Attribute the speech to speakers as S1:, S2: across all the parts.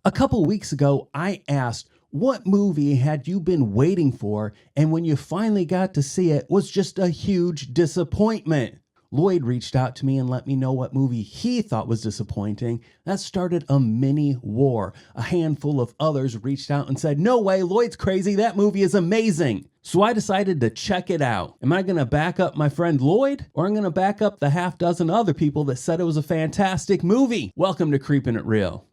S1: A couple weeks ago, I asked, what movie had you been waiting for, and when you finally got to see it, was just a huge disappointment? Lloyd reached out to me and let me know what movie he thought was disappointing. That started a mini war. A handful of others reached out and said, no way, Lloyd's crazy, that movie is amazing. So I decided to check it out. Am I going to back up my friend Lloyd, or I'm going to back up the half dozen other people that said it was a fantastic movie? Welcome to Creepin' It Real.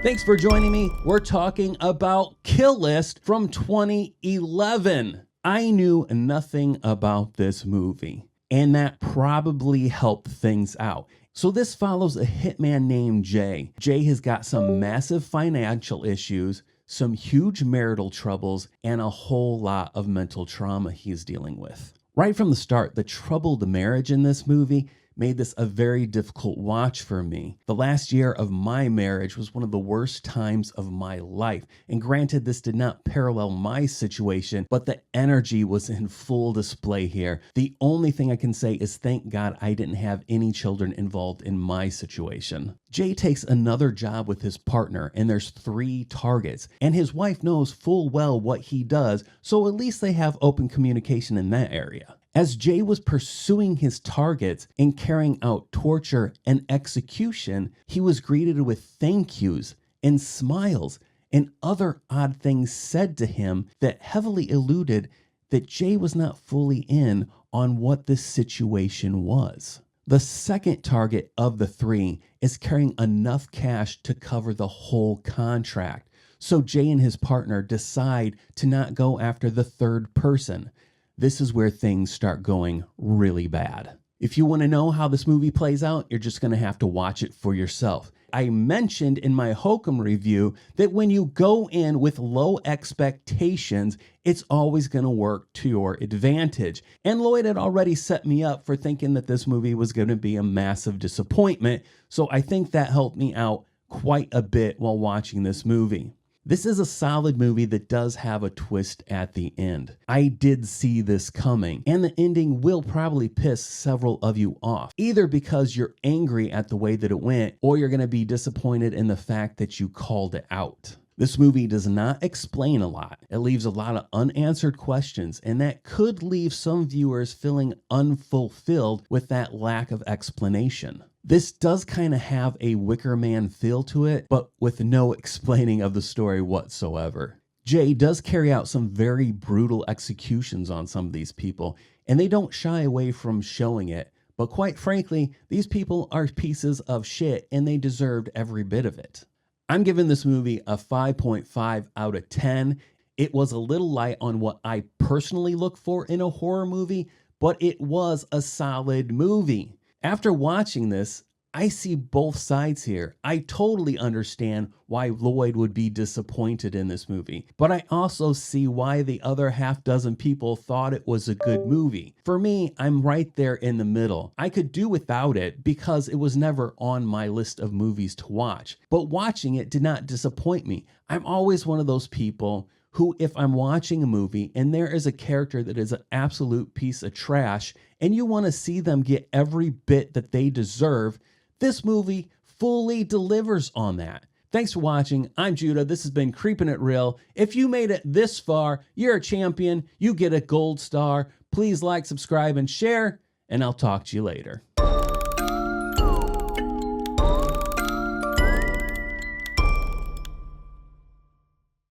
S1: Thanks for joining me. We're talking about Kill List from 2011. I knew nothing about this movie, and that probably helped things out. So this follows a hitman named Jay. Jay has got some massive financial issues, some huge marital troubles, and a whole lot of mental trauma he's dealing with. Right from the start, the troubled marriage in this movie made this a very difficult watch for me. The last year of my marriage was one of the worst times of my life. And granted, this did not parallel my situation, but the energy was in full display here. The only thing I can say is thank God I didn't have any children involved in my situation. Jay takes another job with his partner, and there's 3 targets, and his wife knows full well what he does, so at least they have open communication in that area. As Jay was pursuing his targets and carrying out torture and execution, he was greeted with thank yous and smiles and other odd things said to him that heavily alluded that Jay was not fully in on what this situation was. The second target of the 3 is carrying enough cash to cover the whole contract. So Jay and his partner decide to not go after the third person. This is where things start going really bad. If you want to know how this movie plays out, you're just going to have to watch it for yourself. I mentioned in my Hokum review that when you go in with low expectations, it's always going to work to your advantage. And Lloyd had already set me up for thinking that this movie was going to be a massive disappointment, so I think that helped me out quite a bit while watching this movie. This is a solid movie that does have a twist at the end. I did see this coming, and the ending will probably piss several of you off, either because you're angry at the way that it went, or you're going to be disappointed in the fact that you called it out. This movie does not explain a lot. It leaves a lot of unanswered questions, and that could leave some viewers feeling unfulfilled with that lack of explanation. This does kind of have a Wicker Man feel to it, but with no explaining of the story whatsoever. Jay does carry out some very brutal executions on some of these people, and they don't shy away from showing it. But quite frankly, these people are pieces of shit, and they deserved every bit of it. I'm giving this movie a 5.5 out of 10. It was a little light on what I personally look for in a horror movie, but it was a solid movie. After watching this, I see both sides here. I totally understand why Lloyd would be disappointed in this movie, but I also see why the other half dozen people thought it was a good movie. For me, I'm right there in the middle. I could do without it because it was never on my list of movies to watch, but watching it did not disappoint me. I'm always one of those people who, if I'm watching a movie and there is a character that is an absolute piece of trash and you want to see them get every bit that they deserve, this movie fully delivers on that. Thanks for watching. I'm Judah. This has been Creepin' It Real. If you made it this far, you're a champion. You get a gold star. Please like, subscribe, and share, and I'll talk to you later.